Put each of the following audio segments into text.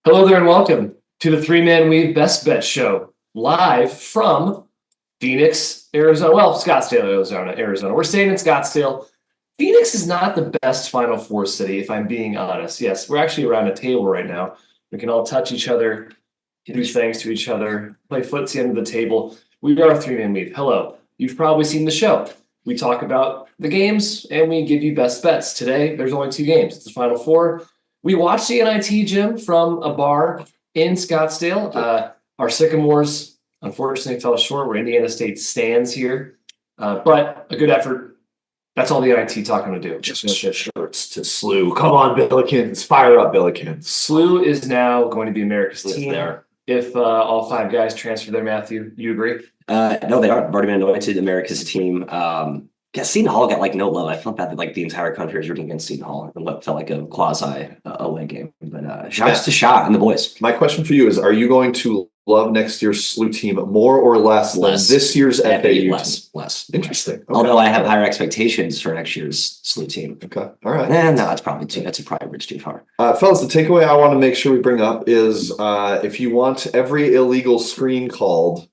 Hello there and welcome to the Three-Man Weave Best Bet Show, live from Phoenix, Arizona. Well, Scottsdale, Arizona. We're staying in Scottsdale. Phoenix is not the best Final Four city, if I'm being honest. Yes, we're actually around a table right now. We can all touch each other, do things to each other, play footsie under the table. We are a Three-Man Weave. Hello. You've probably seen the show. We talk about the games and we give you best bets. Today, there's only two games. It's the Final Four. We watched the NIT, Jim, from a bar in Scottsdale. Our Sycamores, unfortunately, fell short where Indiana State stands here. But a good effort. That's all the NIT talk I'm going to do. Just shirts to SLU. Come on, Billikens. Fire up, Billikens. SLU is now going to be America's team. There. If all five guys transfer there, Matthew, you agree? No, they aren't. They've already been anointed America's team. Seton Hall got no love. I felt bad that the entire country was rooting against Seton Hall and what felt like a quasi away game. But shouts to Shot and the boys. My question for you is: are you going to love next year's SLU team more or less than this year's FAU? Less. Interesting. Okay. Although I have higher expectations for next year's SLU team. Okay. All right. No, that's probably a bridge too far. Fellas, the takeaway I want to make sure we bring up is if you want every illegal screen called,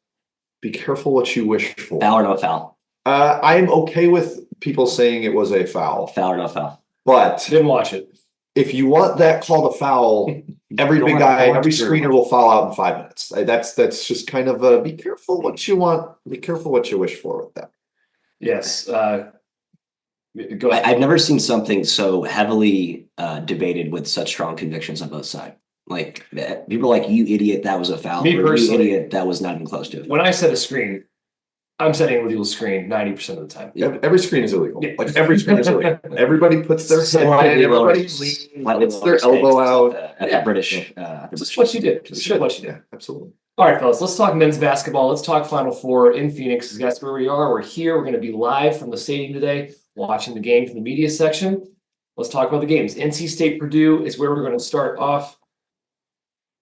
be careful what you wish for. Foul or no foul? I'm okay with people saying it was a foul. Foul or no foul? But didn't watch it. If you want that called a foul, every screener will foul out in 5 minutes. That's just kind of be careful what you want. Be careful what you wish for with that. Yes. Go ahead. I've never seen something so heavily debated with such strong convictions on both sides. People are like, you idiot, that was a foul. Me personally, you idiot, that was not even close to it. When I set a screen, I'm setting an illegal screen 90% of the time. Yeah, every screen is illegal. Yeah. Every screen is illegal. Everybody puts their head in, everybody puts their elbow out. At the British. This is what you did. This is what you did. Yeah, absolutely. All right, fellas, let's talk men's basketball. Let's talk Final Four in Phoenix, because that's where we are. We're here. We're going to be live from the stadium today, watching the game from the media section. Let's talk about the games. NC State Purdue is where we're going to start off.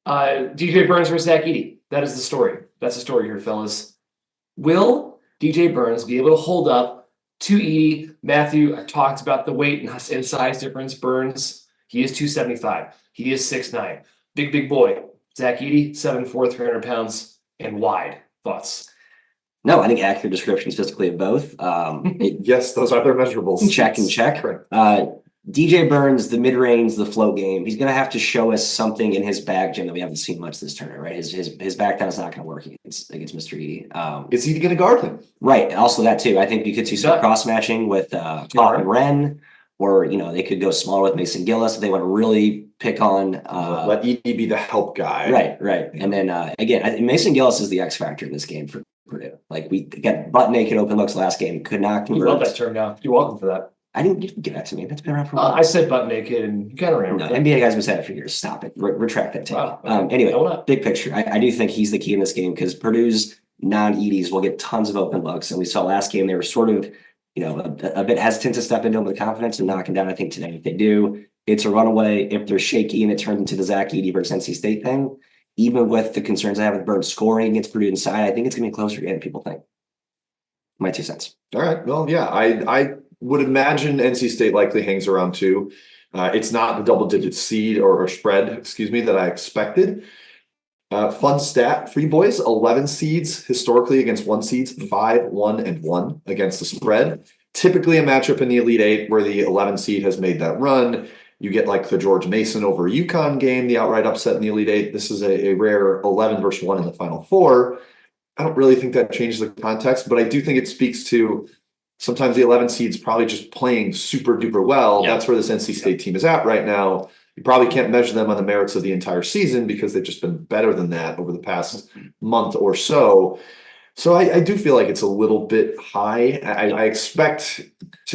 DJ Burns versus Zach Edey. That is the story. That's the story here, fellas. Will DJ Burns be able to hold up to Edey? Matthew, I talked about the weight and size difference. Burns, he is 275. He is 6'9". Big boy. Zach Edey, 7'4", 300 pounds, and wide. Thoughts? No, I think accurate descriptions physically of both. Yes, those are their measurables. Check and check. Correct. DJ Burns, the mid-range, the float game, he's going to have to show us something in his bag, Jim, that we haven't seen much this tournament, right? His back down is not going to work against Mr. Edey. Is he going to guard him? Right. Also that too. I think you could see some cross-matching with Clark and Wren, or, they could go smaller with Mason Gillis if they want to really pick on. Let Edey be the help guy. Right. And then, again, Mason Gillis is the X factor in this game for Purdue. We got butt naked open looks last game, could not convert. You love that term now. You're welcome for that. You didn't give that to me. That's been around for a while. I said butt naked, and you kind of ran. No, NBA guys have said it for years. Stop it. Retract that take. Wow. Anyway, big picture. I do think he's the key in this game because Purdue's non-Edys will get tons of open looks. And we saw last game they were sort of, a bit hesitant to step into him with confidence and knock him down. I think today, if they do, it's a runaway. If they're shaky and it turns into the Zach Edey versus NC State thing, even with the concerns I have with Burns scoring against Purdue inside, I think it's going to be closer than people think. My 2 cents. All right. Well, yeah, I would imagine NC State likely hangs around too. It's not the double-digit seed or spread, that I expected. Fun stat for you boys: 11 seeds historically against 1 seeds, 5, 1, and 1 against the spread. Typically a matchup in the Elite Eight where the 11 seed has made that run. You get the George Mason over UConn game, the outright upset in the Elite Eight. This is a rare 11 versus 1 in the Final Four. I don't really think that changes the context, but I do think it speaks to sometimes the 11 seed's probably just playing super duper well. Yeah. That's where this NC State team is at right now. You probably can't measure them on the merits of the entire season because they've just been better than that over the past month or so. So I do feel like it's a little bit high. I expect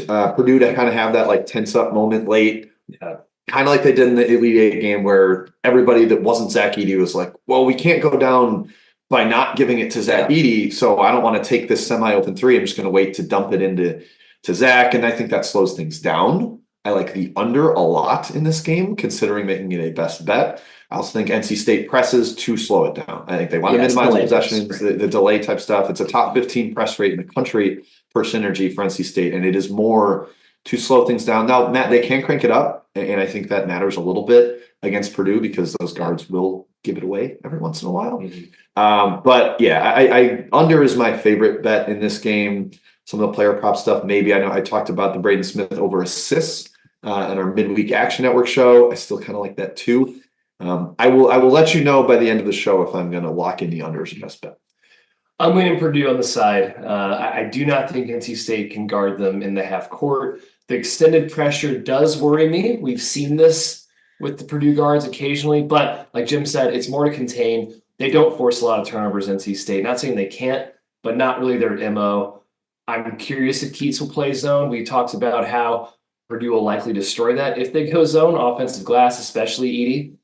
Purdue to kind of have that tense up moment late. Yeah. Kind of like they did in the Elite Eight game where everybody that wasn't Zach Edey was like, well, we can't go down by not giving it to Zach Edey, so I don't want to take this semi-open three. I'm just going to wait to dump it into Zach, and I think that slows things down. I like the under a lot in this game, considering making it a best bet. I also think NC State presses to slow it down. I think they want to minimize possessions, the delay type stuff. It's a top 15 press rate in the country per synergy for NC State, and it is more to slow things down. Now, Matt, they can crank it up, and I think that matters a little bit against Purdue because those guards will give it away every once in a while. But yeah, I under is my favorite bet in this game. Some of the player prop stuff, maybe. I know I talked about the Braden Smith over assists in our midweek Action Network show. I still kind of like that too. I will let you know by the end of the show if I'm going to lock in the unders and best bet. I'm leaning Purdue on the side. I do not think NC State can guard them in the half court. The extended pressure does worry me. We've seen this with the Purdue guards occasionally, but like Jim said, it's more to contain. They don't force a lot of turnovers, NC State. Not saying they can't, but not really their MO. I'm curious if Keats will play zone. We talked about how Purdue will likely destroy that if they go zone, offensive glass, especially Edey.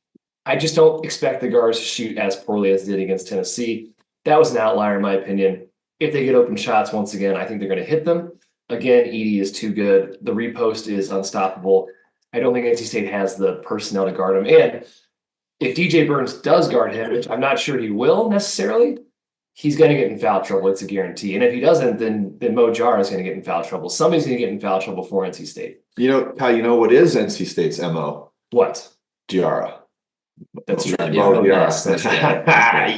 I just don't expect the guards to shoot as poorly as they did against Tennessee. That was an outlier in my opinion. If they get open shots once again, I think they're going to hit them. Again, Edey is too good. The repost is unstoppable. I don't think NC State has the personnel to guard him. And if DJ Burns does guard him, which I'm not sure he will necessarily, he's going to get in foul trouble. It's a guarantee. And if he doesn't, then Mo Jar is going to get in foul trouble. Somebody's going to get in foul trouble for NC State. Kyle, you know what is NC State's MO? What? Diarra. That's true. Yes.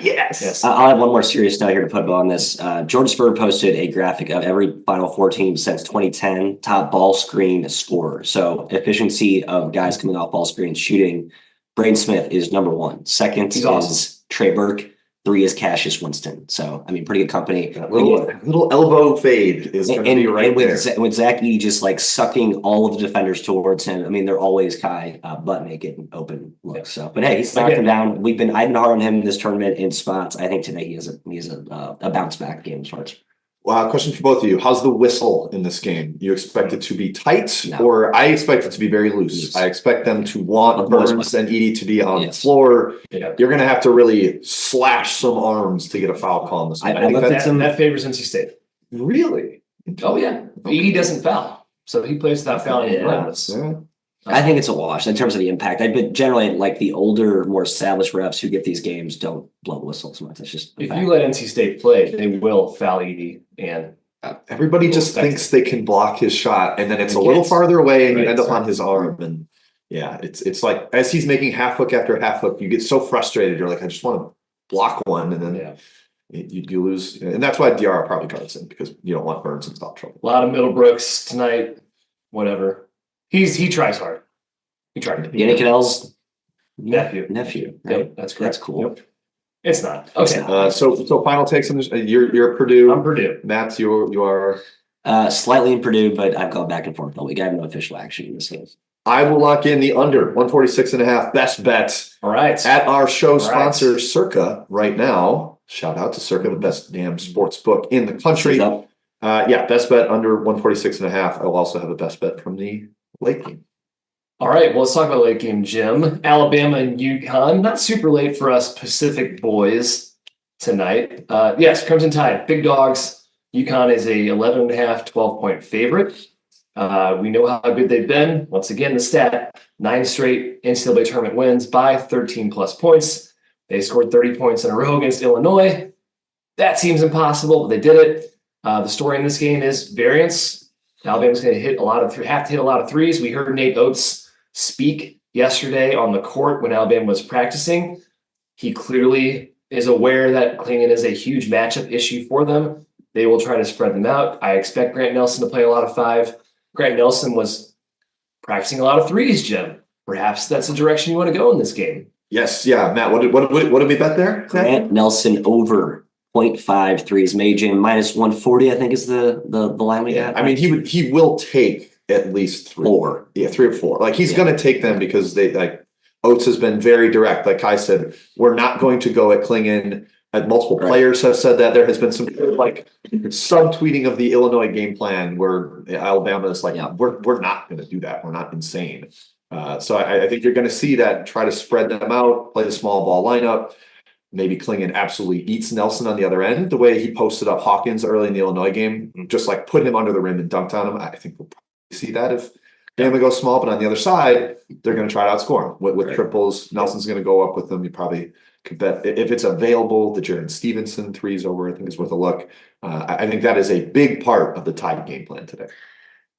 Yes. I'll have one more serious note here to put on this. George Spur posted a graphic of every Final Four team since 2010 top ball screen scorer. So efficiency of guys coming off ball screens shooting. Braden Smith is number 1. Second is awesome. Trey Burke. 3 is Cassius Winston. So, I mean, pretty good company. Little elbow fade is going to be right there. With Zach Edey just like sucking all of the defenders towards him. I mean, they're always Kai butt naked and open looks. So, but hey, he's knocked him down. I've been hard on him in this tournament in spots. I think today he has a bounce back game as far as. Question for both of you. How's the whistle in this game? You expect it to be tight, or I expect it to be very loose? I expect them to want Burns and Edey to be on the floor. Yeah. You're going to have to really slash some arms to get a foul call in this one. I think that favors NC State. Really? Oh, yeah. Edey doesn't foul, so he plays without fouling. Yeah. I think it's a wash in terms of the impact. But generally, like the older, more established refs who get these games don't blow whistles much. It's just if you let NC State play, they will foul Edey, and everybody just thinks they can block his shot, and then it's a little farther away, and you end up on his arm. And yeah, it's like as he's making half hook after half hook, you get so frustrated. You're like, I just want to block one, and then you lose. And that's why Diarra probably guards him because you don't want Burns in foul trouble. A lot of Middlebrooks tonight. Whatever. He tries hard. He tried to be. Yannick Cadell's nephew. Right? Yep, that's correct. That's cool. Yep. It's not. Okay. So final takes on this. You're Purdue. I'm Purdue. Matt, you are slightly in Purdue, but I've gone back and forth all week. I have no official action in this game. I will lock in the under 146.5 best bet. All right. At our show sponsor, Circa, right now. Shout out to Circa, the best damn sports book in the country. Best bet under 146.5. I will also have a best bet from the late game. All right, well, let's talk about late game, Jim. Alabama and UConn. Not super late for us Pacific boys tonight. Yes, Crimson Tide, big dogs. UConn is a 11.5, 12-point favorite. We know how good they've been. Once again, the stat, 9 straight NCAA tournament wins by 13-plus points. They scored 30 points in a row against Illinois. That seems impossible, but they did it. The story in this game is variance. Alabama's going to have to hit a lot of threes. We heard Nate Oates speak yesterday on the court when Alabama was practicing. He clearly is aware that Klingon is a huge matchup issue for them. They will try to spread them out. I expect Grant Nelson to play a lot of 5. Grant Nelson was practicing a lot of threes, Jim. Perhaps that's the direction you want to go in this game. Yes, yeah. Matt, what did we bet there? Grant Nelson over 0.5 threes. Made Jim minus 140, I think is the line we got. I mean, he will take at least 3 or 4. Like he's going to take them because they like Oates has been very direct. Like I said, we're not going to go at Klingon. Multiple players have said that. There has been some like subtweeting of the Illinois game plan where Alabama is like, we're not going to do that. We're not insane. So I think you're going to see that try to spread them out, play the small ball lineup. Maybe Klingon absolutely eats Nelson on the other end. The way he posted up Hawkins early in the Illinois game, just like put him under the rim and dunked on him. I think we'll see that if Bama goes small, but on the other side, they're going to try to outscore him with triples. Nelson's going to go up with them. You probably could bet if it's available, the Jaron Stevenson threes over, I think is worth a look. I think that is a big part of the Tide game plan today.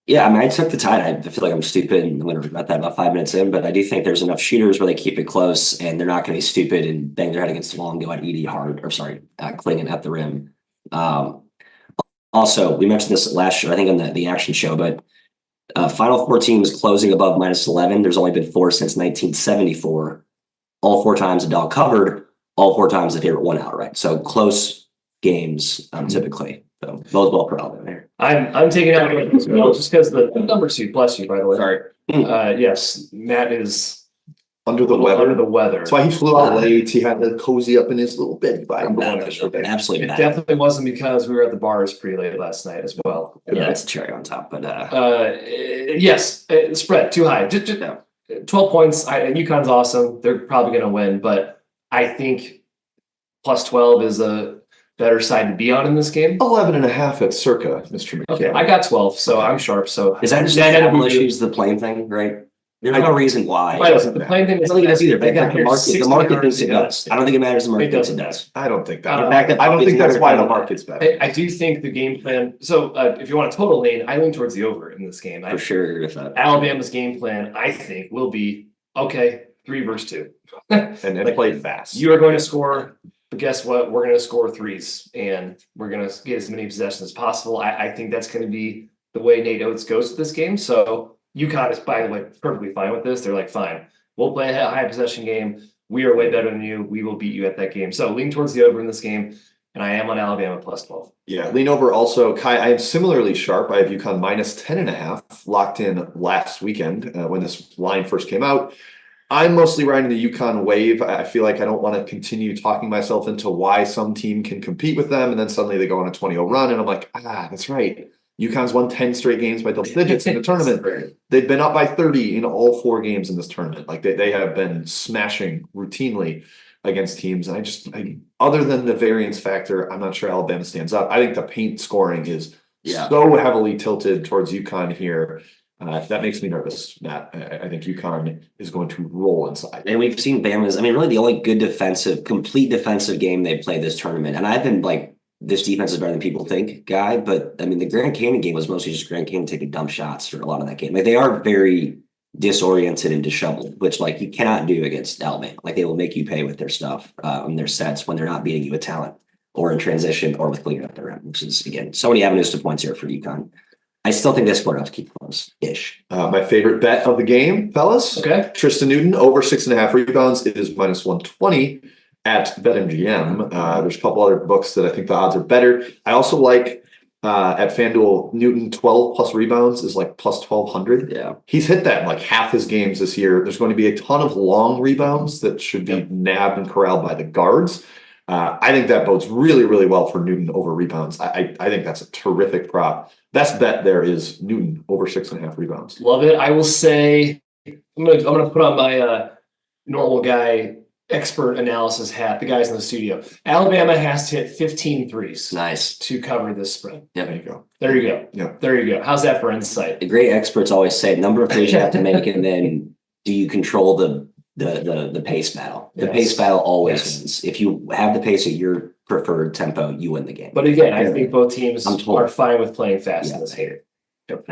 Yeah, I mean, I took the Tide. I feel like I'm stupid and I'm going to regret that about 5 minutes in, but I do think there's enough shooters where they keep it close and they're not going to be stupid and bang their head against the wall and go at Edie hard, or sorry, Klingon at the rim. Um, Also, we mentioned this last year, I think on the action show, but Final Four teams closing above -11. There's only been four since 1974. All four times the dog covered, all four times the favorite won outright. So close games typically. So both well for Alabama here. I'm taking out as well, just because the number two, bless you, by the way. Sorry. Yes, Matt is Under the a little under weather. the weather. That's why he flew out late. He had to cozy up in his little bed. Absolutely It bad. definitely wasn't because we were at the bars pretty late last night as well. Yeah, it's a cherry on top, but Yes, spread too high. Just 12 points. UConn's awesome. They're probably going to win, but I think plus 12 is a better side to be on in this game. 11.5 at circa, Mr. McKay. Okay, I got 12, so I'm sharp. So is that just the issues, the playing thing, right? There's no reason why. The playing thing I is don't think it does either. they But got here the market thinks it ago. does. I don't think it matters. The market It thinks it doesn't. does. I don't think that. The fact that I don't think that's why the market market's better. I do think the game plan. So if you want a total lean, I lean towards the over in this game. For sure. If that, Alabama's game plan, I think, will be okay. 3 versus 2. and Like, play fast. You are going to score, but guess what? We're going to score threes, and we're going to get as many possessions as possible. I think that's going to be the way Nate Oates goes to this game. So UConn is, by the way, perfectly fine with this. They're like, fine, we'll play a high possession game. We are way better than you. We will beat you at that game. So lean towards the over in this game, and I am on Alabama plus 12. Yeah, lean over also. Kai, I am similarly sharp. I have UConn -10.5 locked in last weekend when this line first came out. I'm mostly riding the UConn wave. I feel like I don't want to continue talking myself into why some team can compete with them, and then suddenly they go on a 20-0 run, and I'm like, that's right. UConn's won 10 straight games by double digits in the tournament. They've been up by 30 in all 4 games in this tournament. Like they have been smashing routinely against teams. And other than the variance factor, I'm not sure Alabama stands up. I think the paint scoring is so heavily tilted towards UConn here. That makes me nervous, Matt. I think UConn is going to roll inside. And we've seen Bama's, I mean, really the only good complete defensive game they played this tournament. And I've been like, this defense is better than people think, guy. But I mean, the Grand Canyon game was mostly just Grand Canyon taking dumb shots for a lot of that game. Like they are very disoriented and disheveled, which like you cannot do against Alabama. Like they will make you pay with their stuff on their sets when they're not beating you with talent or in transition or with cleaning up their rim, which is again so many avenues to points here for UConn. I still think they scored enough to keep close-ish. My favorite bet of the game, fellas. Okay. Tristan Newton over 6.5 rebounds. It is -120 at BetMGM. There's a couple other books that I think the odds are better. I also like at FanDuel Newton 12 plus rebounds is like plus 1,200. Yeah. He's hit that in like half his games this year. There's going to be a ton of long rebounds that should be nabbed and corralled by the guards. I think that bodes really, really well for Newton over rebounds. I think that's a terrific prop. Best bet there is Newton over 6.5 rebounds. Love it. I will say I'm gonna put on my normal guy expert analysis hat. The guys in the studio. Alabama has to hit 15 threes. Nice to cover this spread. Yeah, there you go. There you go. Yeah, there you go. How's that for insight? The great experts always say number of threes you have to make, and then do you control the pace battle? The pace battle always wins. If you have the pace at your preferred tempo, you win the game. But again, I think both teams are fine with playing fast in this game. Yep.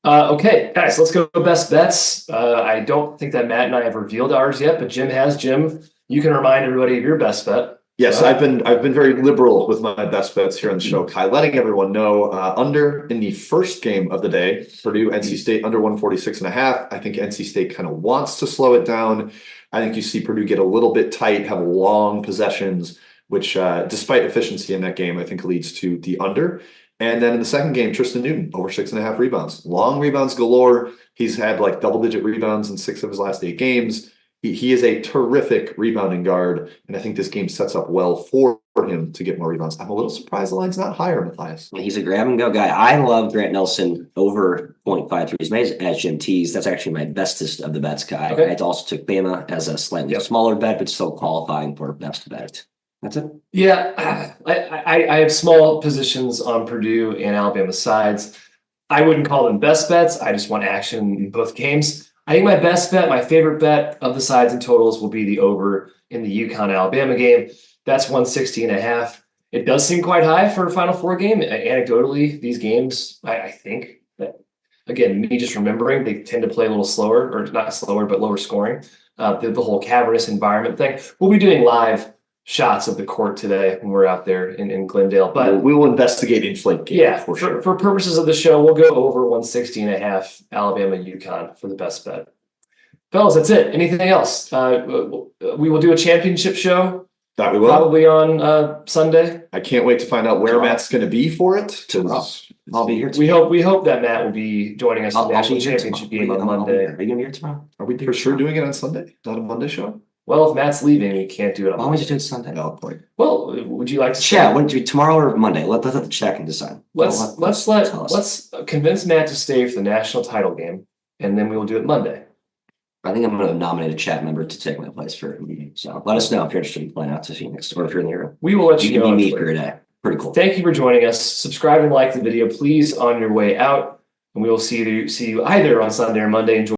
Okay, guys, let's go best bets. I don't think that Matt and I have revealed ours yet, but Jim has. Jim, you can remind everybody of your best bet. Yes, I've been very liberal with my best bets here on the show, Kai, letting everyone know under in the first game of the day, Purdue, NC State under 146.5. I think NC State kind of wants to slow it down. I think you see Purdue get a little bit tight, have long possessions, which despite efficiency in that game, I think leads to the under. And then in the second game, Tristan Newton over 6.5 rebounds, long rebounds galore. He's had like double-digit rebounds in 6 of his last 8 games. He is a terrific rebounding guard, and I think this game sets up well for him to get more rebounds. I'm a little surprised the line's not higher, Matthias. He's a grab-and-go guy. I love Grant Nelson over 0.5 threes made as Jim teased. That's actually my bestest of the bets, Kai. Okay. I also took Bama as a slightly smaller bet, but still qualifying for best bet. That's it. Yeah, I have small positions on Purdue and Alabama sides. I wouldn't call them best bets. I just want action in both games. I think my best bet, my favorite bet of the sides and totals will be the over in the UConn-Alabama game. That's 160.5. It does seem quite high for a Final Four game. Anecdotally, these games, I think that again, me just remembering, they tend to play a little slower, or not slower, but lower scoring. The whole cavernous environment thing. We'll be doing live shots of the court today when we're out there in Glendale. But we will investigate inflate game yeah, for sure. For purposes of the show, we'll go over 160.5 Alabama UConn for the best bet. Fellas, that's it. Anything else? We will do a championship show. That we will. Probably on Sunday. I can't wait to find out where Matt's going to be for it. I'll be here tomorrow. We hope that Matt will be joining us for the national championship game on Monday. Are you gonna be here tomorrow? Are we for sure doing it on Sunday? Not a Monday show? Well, if Matt's leaving, we can't do it on Why don't we Monday. just do it Sunday? No point. Well, would you like to Chat, when do tomorrow or Monday? Let's have the check and decide. Let's convince Matt to stay for the national title game, and then we will do it Monday. I think I'm going to nominate a chat member to take my place for a meeting. So let us know if you're interested in flying out to Phoenix or if you're in the area. We will let you You know. can be me for a day. Pretty cool. Thank you for joining us. Subscribe and like the video, please, on your way out, and we will see you either on Sunday or Monday. Enjoy.